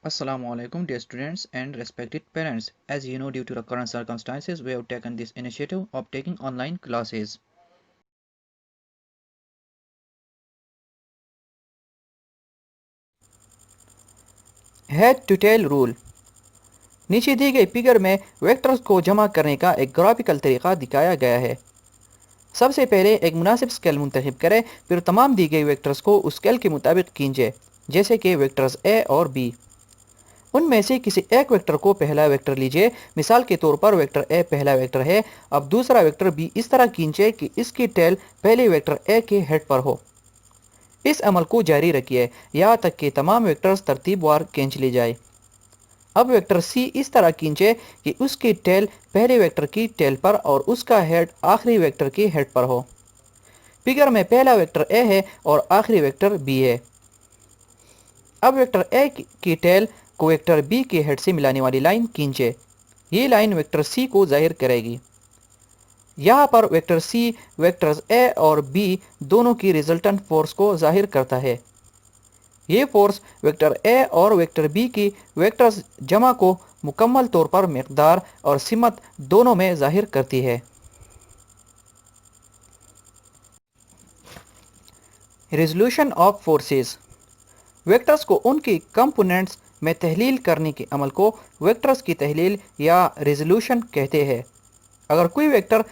Assalamu alaikum, dear students and respected parents. As you know, due to the current circumstances, we have taken this initiative of taking online classes. Head to tail rule. नीचे दी गई figure में vectors को जमा करने का एक graphical तरीका दिखाया गया है। सबसे पहले एक मुनासिब स्केल मुंतखब करें, फिर तमाम दी गई वेक्टर्स को उस स्केल के मुताबिक खींचें, जैसे कि वेक्टर्स ए और बी। उनमें से किसी एक वेक्टर को पहला वेक्टर लीजिए। मिसाल के तौर पर वेक्टर ए पहला वेक्टर है। अब दूसरा वेक्टर बी इस तरह खींचे कि इसकी टेल पहले वेक्टर ए के हेड पर हो। इस अमल को जारी रखिए यहाँ तक कि तमाम वेक्टर्स तरतीबवार खींच ली जाए। अब वेक्टर सी इस तरह खींचे कि उसकी टेल पहले वेक्टर की टेल पर और उसका हेड आखिरी वेक्टर की हेड पर हो। फिगर में पहला वेक्टर ए है और आखिरी वेक्टर बी है। अब वेक्टर ए की टेल को वेक्टर बी के हेड से मिलाने वाली लाइन खींचे। ये लाइन वेक्टर सी को जाहिर करेगी। यहाँ पर वेक्टर सी वेक्टर्स ए और बी दोनों की रिजल्टेंट फोर्स को जाहिर करता है। ये फोर्स वेक्टर ए और वेक्टर बी की वेक्टर्स जमा को मुकम्मल तौर पर मकदार और सिमत दोनों में जाहिर करती है। Resolution of forces. वेक्टर्स को उनकी कंपोनेंट्स में तहलील करने के अमल को वेक्टर्स की तहलील या रेजोल्यूशन कहते हैं। अगर कोई वेक्टर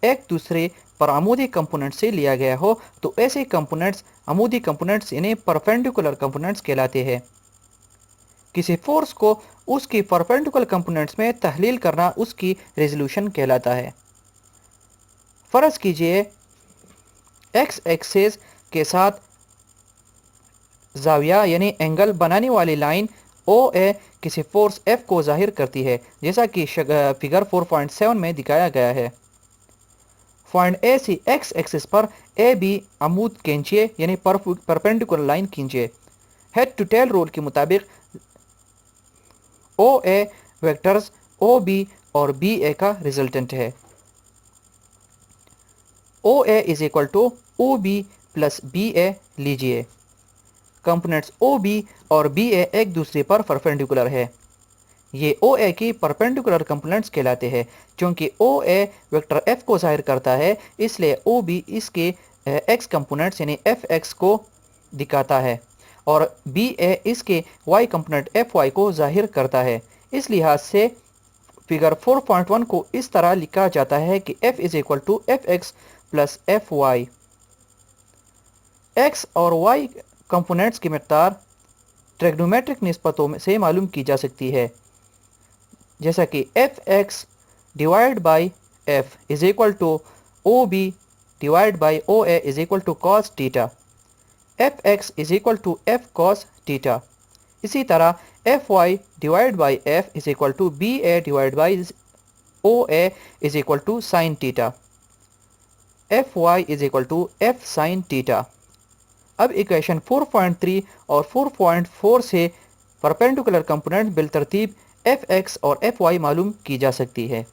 एक दूसरे पर आमूदी कंपोनेंट से लिया गया हो तो ऐसे कंपोनेंट्स आमूदी कंपोनेंट्स यानी परपेंडिकुलर कंपोनेंट्स कहलाते हैं। किसी फोर्स को उसकी परपेंडिकुलर कंपोनेंट्स में तहलील करना उसकी रेजोल्यूशन कहलाता है। फ़र्ज़ कीजिए एक्स एक्सिस के साथ जाविया यानी एंगल बनाने वाली लाइन ओ ए किसी फोर्स F को जाहिर करती है, जैसा कि फिगर 4.7 में दिखाया गया है। पॉइंट ए सी एक्स एक्सिस पर ए बी अमूद खींचिए यानी परपेंडिकुलर लाइन खींचिए। हेड टू टेल रूल के मुताबिक O A vectors O B और बी ए का रिजल्टेंट है। O A is equal to O B plus B A लीजिए। कंपोनेंट्स ओ बी और बी ए एक दूसरे पर परपेंडिकुलर है। ये ओ ए की परपेंडिकुलर कंपोनेंट्स कहलाते हैं। क्योंकि ओ ए वेक्टर एफ को जाहिर करता है, इसलिए ओ बी इसके एक्स कंपोनेंट्स यानी एफ एक्स को दिखाता है और बी ए इसके वाई कंपोनेंट एफ वाई को जाहिर करता है। इस लिहाज से फिगर 4.1 को इस तरह लिखा जाता है कि F is equal to F X plus F Y. X और वाई कंपोनेंट्स की मकदार ट्रिग्नोमेट्रिक निस्बतों से मालूम की जा सकती है, जैसा कि F X divide by F is equal to O B divide by O A is equal to cos theta. F X is equal to F cos theta. इसी तरह F Y divide by F is equal to B A divide by O A is equal to sine theta. F Y is equal to F sine theta. अब equation 4.3 और 4.4 से perpendicular component बिलतरतीब F x और F Y मालूम की जा सकती है।